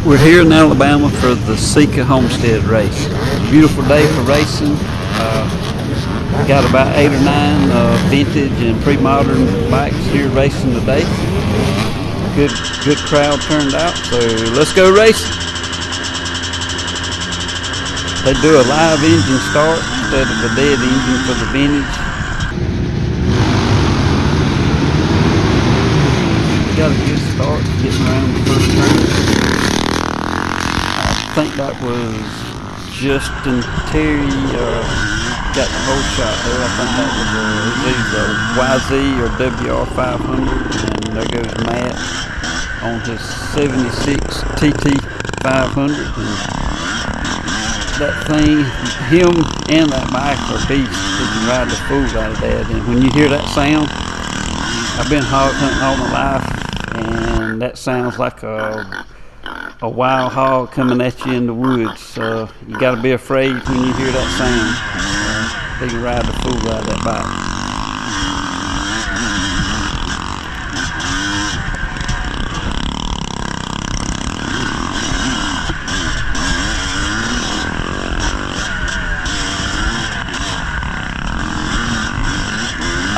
We're here in Alabama for the Secca Homestead race. Beautiful day for racing. Got about 8 or 9 vintage and pre-modern bikes here racing today. Good crowd turned out, so let's go racing. They do a live engine start instead of a dead engine for the vintage. Got a good start getting around the first turn. I think that was Justin Terry got the whole shot there. I think that was either YZ or WR500, and there goes Matt on his 76 TT500. And that thing, him and that bike are beasts. He can ride the fool out of that. And when you hear that sound, I've been hog hunting all my life, and that sounds like a wild hog coming at you in the woods. You got to be afraid when you hear that sound. They can ride the fool out of that bike.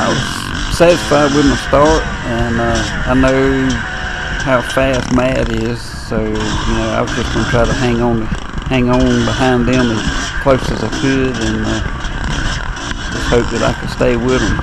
I was satisfied with my start, and I know how fast Matt is. So, I was just going to try to hang on behind them as close as I could, and just hope that I could stay with them.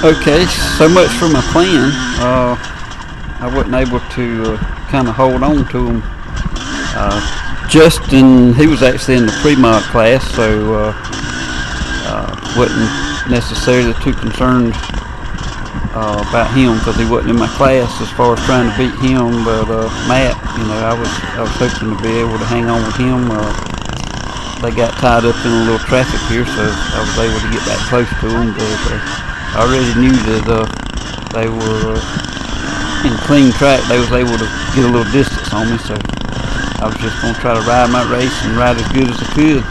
Okay, so much for my plan. I wasn't able to kind of hold on to him. Justin, he was actually in the pre-mod class, so wasn't necessarily too concerned about him because he wasn't in my class as far as trying to beat him. But Matt, I was hoping to be able to hang on with him. They got tied up in a little traffic here, so I was able to get back close to him. But I already knew that they were in clean track. They was able to get a little distance on me, so I was just going to try to ride my race and ride as good as I could.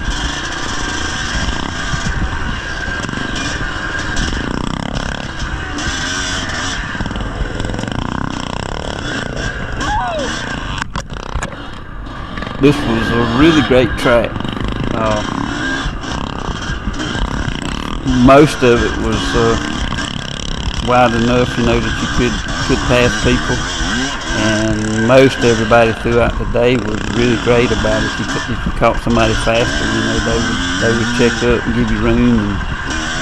This was a really great track. Most of it was wide enough, that you could pass people, and most everybody throughout the day was really great about it. If you caught somebody faster, they would check up and give you room, and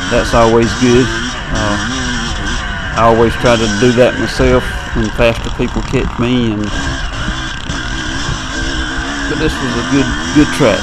that's always good. I always try to do that myself when faster people catch me, but this was a good track.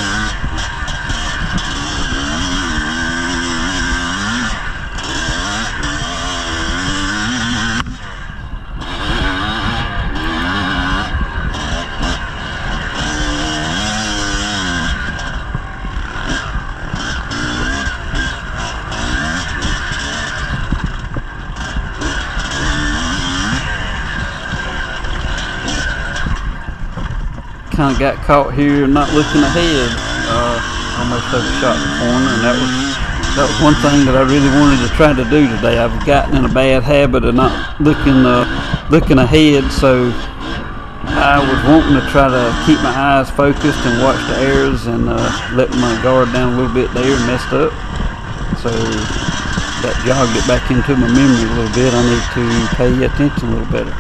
Kind of got caught here not looking ahead. Almost overshot the corner, and that was one thing that I really wanted to try to do today. I've gotten in a bad habit of not looking ahead, so I was wanting to try to keep my eyes focused and watch the airs, and let my guard down a little bit there and messed up. So that jogged it back into my memory a little bit. I need to pay attention a little better.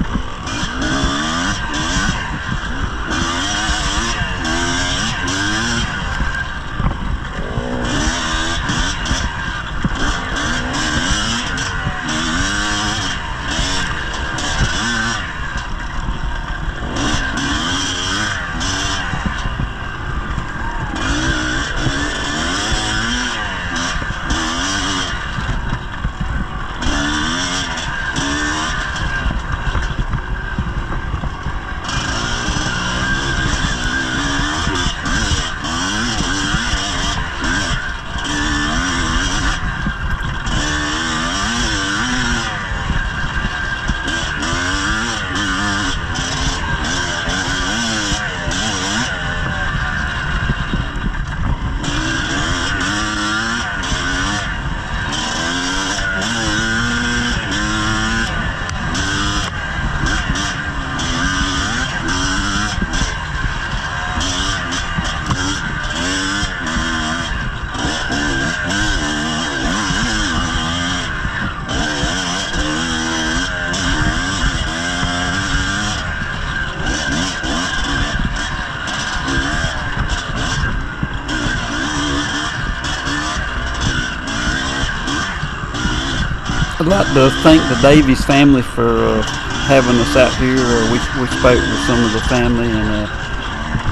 I'd like to thank the Davies family for having us out here. We spoke with some of the family, and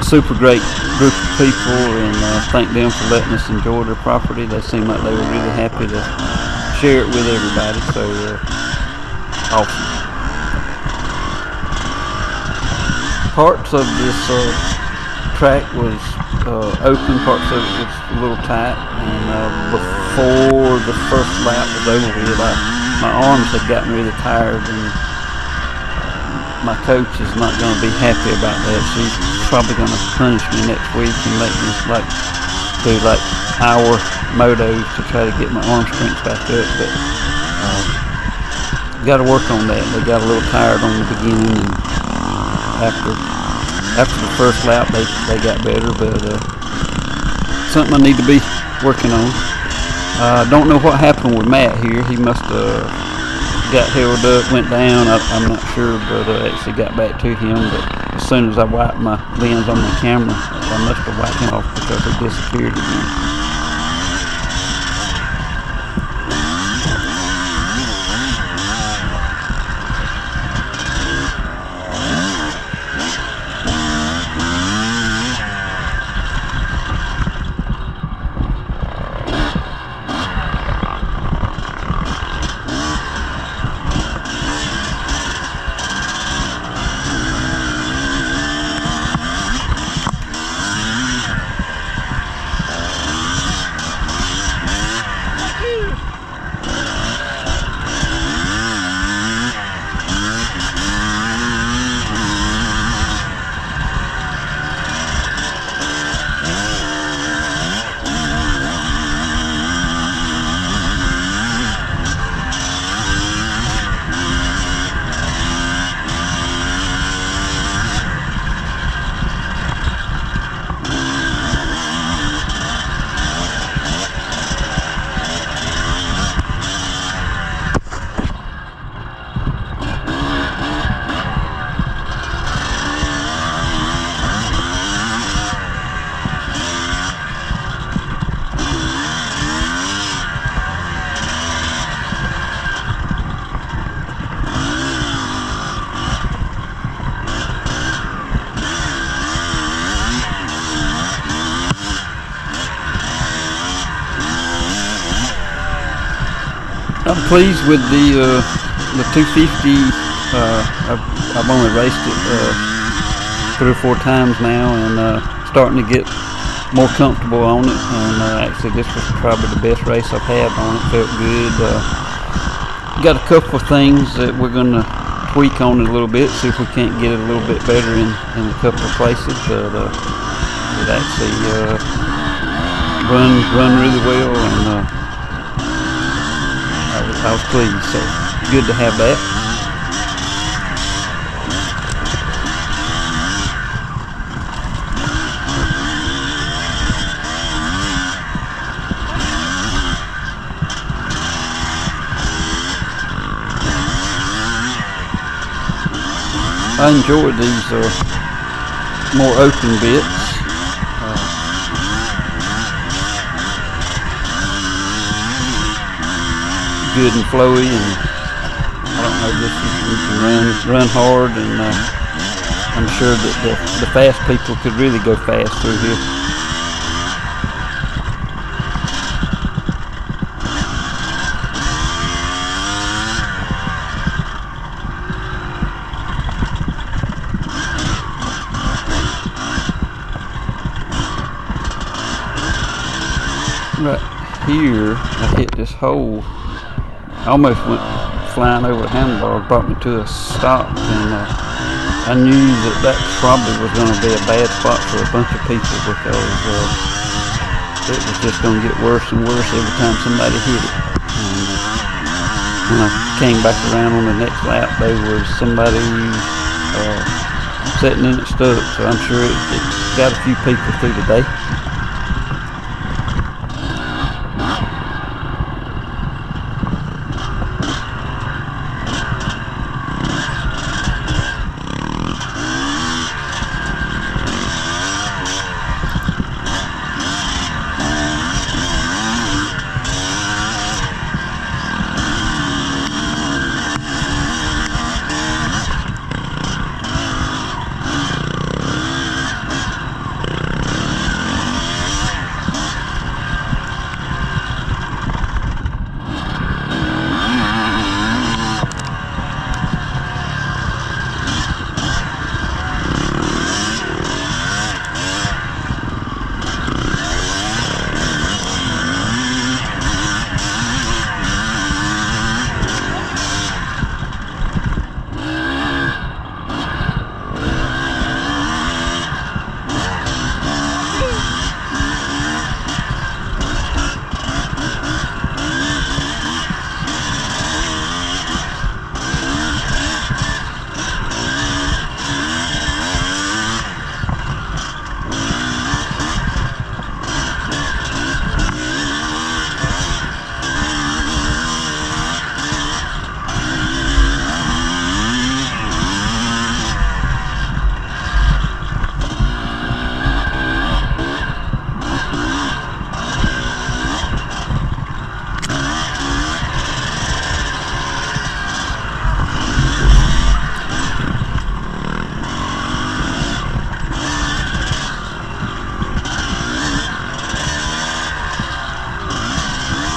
super great group of people, and thank them for letting us enjoy their property. They seemed like they were really happy to share it with everybody, so awesome. Parts of this track was open, parts of it was a little tight, and before the first lap was over with, my arms had gotten really tired, and my coach is not going to be happy about that. She's probably going to punish me next week and make me do hour motos to try to get my arm strength back up, but got to work on that. They got a little tired on the beginning, and after the first lap they got better, but something I need to be working on. Don't know what happened with Matt here. He must have got held up, went down. I'm not sure, but actually got back to him. But as soon as I wiped my lens on my camera, I must have wiped him off because he disappeared again. I'm pleased with the 250. I've only raced it 3 or 4 times now, and starting to get more comfortable on it. And actually, this was probably the best race I've had on it. Felt good. Got a couple of things that we're going to tweak on it a little bit, see if we can't get it a little bit better in a couple of places. But it actually run really well, and I was pleased. So good to have that. I enjoy these more open bits. Good and flowy, and I don't know, just you can run hard, and I'm sure that the fast people could really go fast through here. Right here, I hit this hole. I almost went flying over the handlebar, brought me to a stop, and I knew that probably was going to be a bad spot for a bunch of people, because it was just going to get worse and worse every time somebody hit it. And when I came back around on the next lap, there was somebody sitting in it stuck, so I'm sure it got a few people through the day.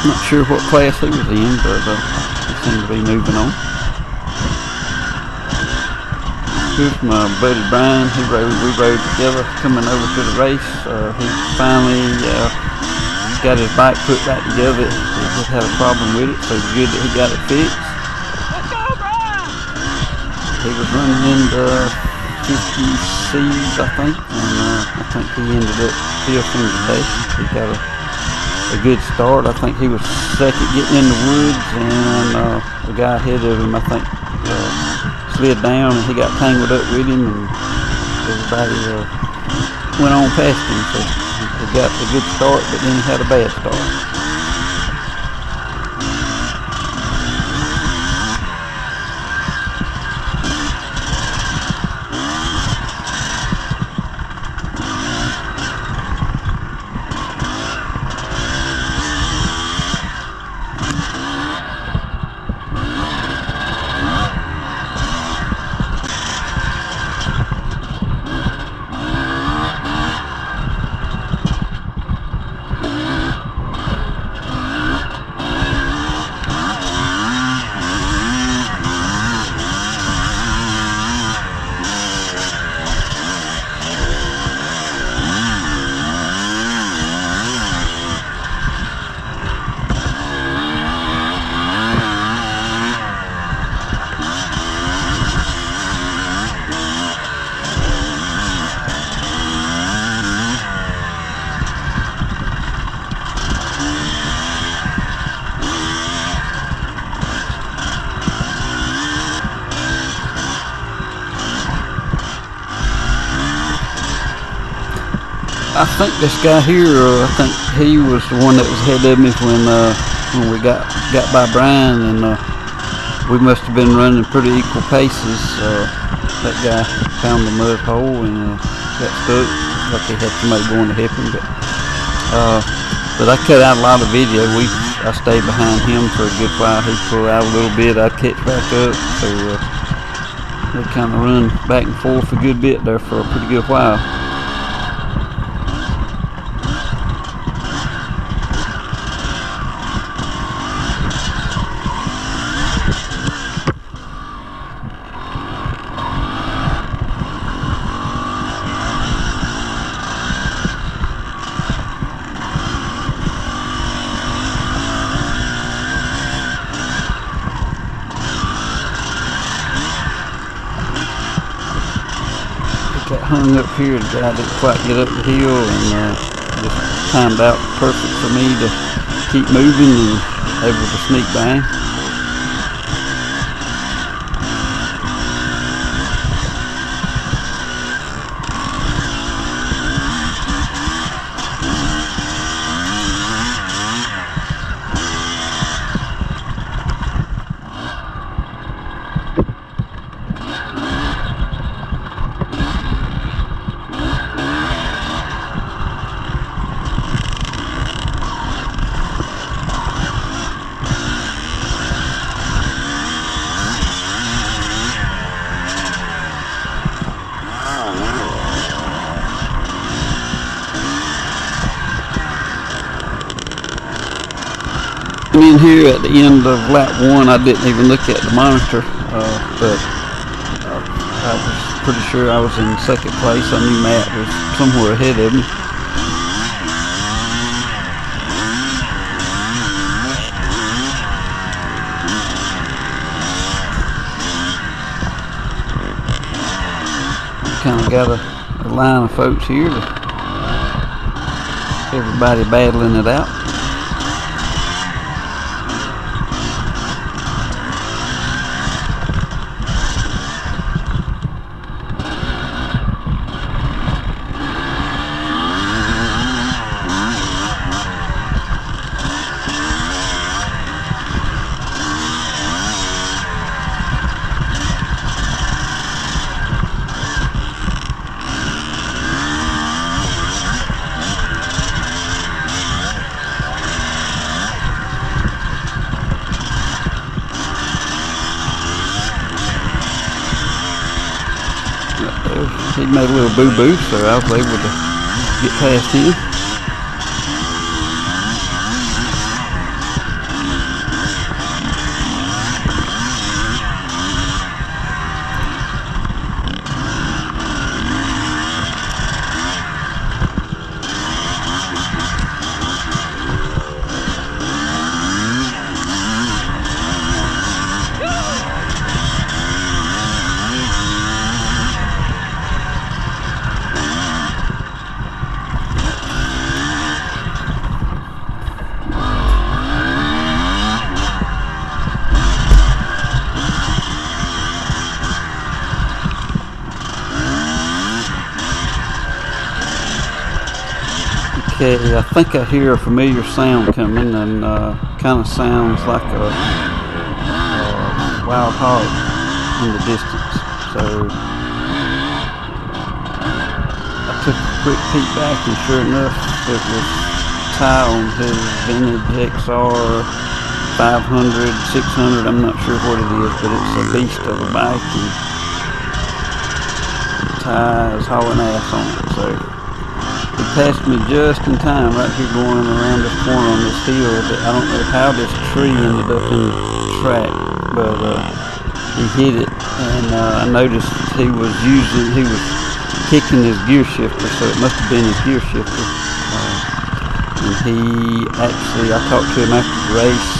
Not sure what class he was in, but he seemed to be moving on. Here's my buddy Brian. We rode together coming over to the race. He finally got his bike put back together. He just had a problem with it, so it's good that he got it fixed. Let's go, Brian! He was running in the 50Cs, I think, and I think he ended up fifth in the day. He got a good start. I think he was second getting in the woods, and the guy ahead of him, I think, slid down, and he got tangled up with him, and everybody went on past him. So he got a good start, but then he had a bad start. I think this guy here, I think he was the one that was ahead of me when we got by Brian, and we must have been running pretty equal paces. That guy found the mud hole and got stuck. Like he had somebody going to help him, but I cut out a lot of video. I stayed behind him for a good while. He pulled out a little bit, I'd catch back up. So we kind of run back and forth a good bit there for a pretty good while. Got hung up here, the guy didn't quite get up the hill, and just timed out perfect for me to keep moving and able to sneak by him. In here at the end of lap 1, I didn't even look at the monitor, but I was pretty sure I was in second place. I knew Matt was somewhere ahead of me. Kind of got a line of folks here, everybody battling it out. He made a little boo-boo, so I was able to get past him. Okay, I think I hear a familiar sound coming, and kind of sounds like a wild hog in the distance. So I took a quick peek back, and sure enough, it was Ty on his vintage XR 500, 600. I'm not sure what it is, but it's a beast of a bike, and Ty is hauling ass on it. So he passed me just in time right here going around this corner on this hill. I don't know how this tree ended up in the track, but he hit it, and I noticed he was kicking his gear shifter, so it must have been his gear shifter. And I talked to him after the race,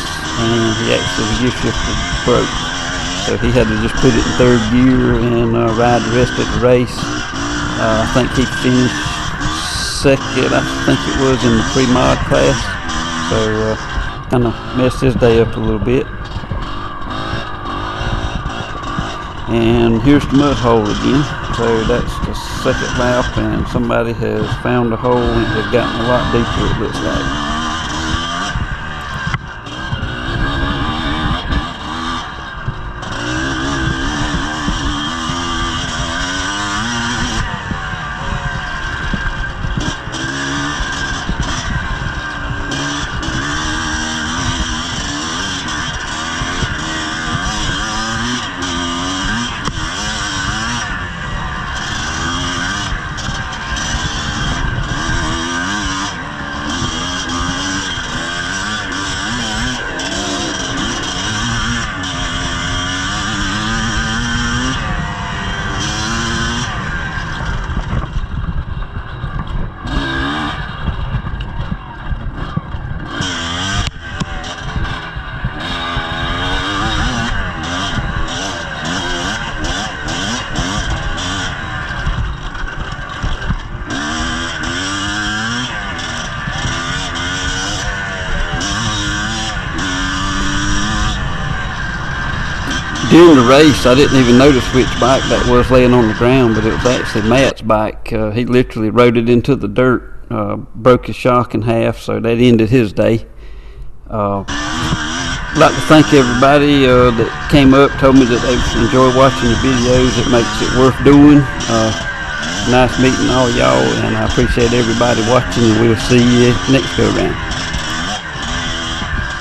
and the gear shifter broke. So he had to just put it in third gear and ride the rest of the race. I think he finished second, I think it was, in the pre-mod class. So kind of messed his day up a little bit. And here's the mud hole again. So that's the second lap, and somebody has found a hole and it has gotten a lot deeper, it looks like. During the race, I didn't even notice which bike that was laying on the ground, but it was actually Matt's bike. He literally rode it into the dirt, broke his shock in half, so that ended his day. I'd like to thank everybody that came up, told me that they enjoy watching the videos. It makes it worth doing. Nice meeting all y'all, and I appreciate everybody watching, and we'll see you next go around.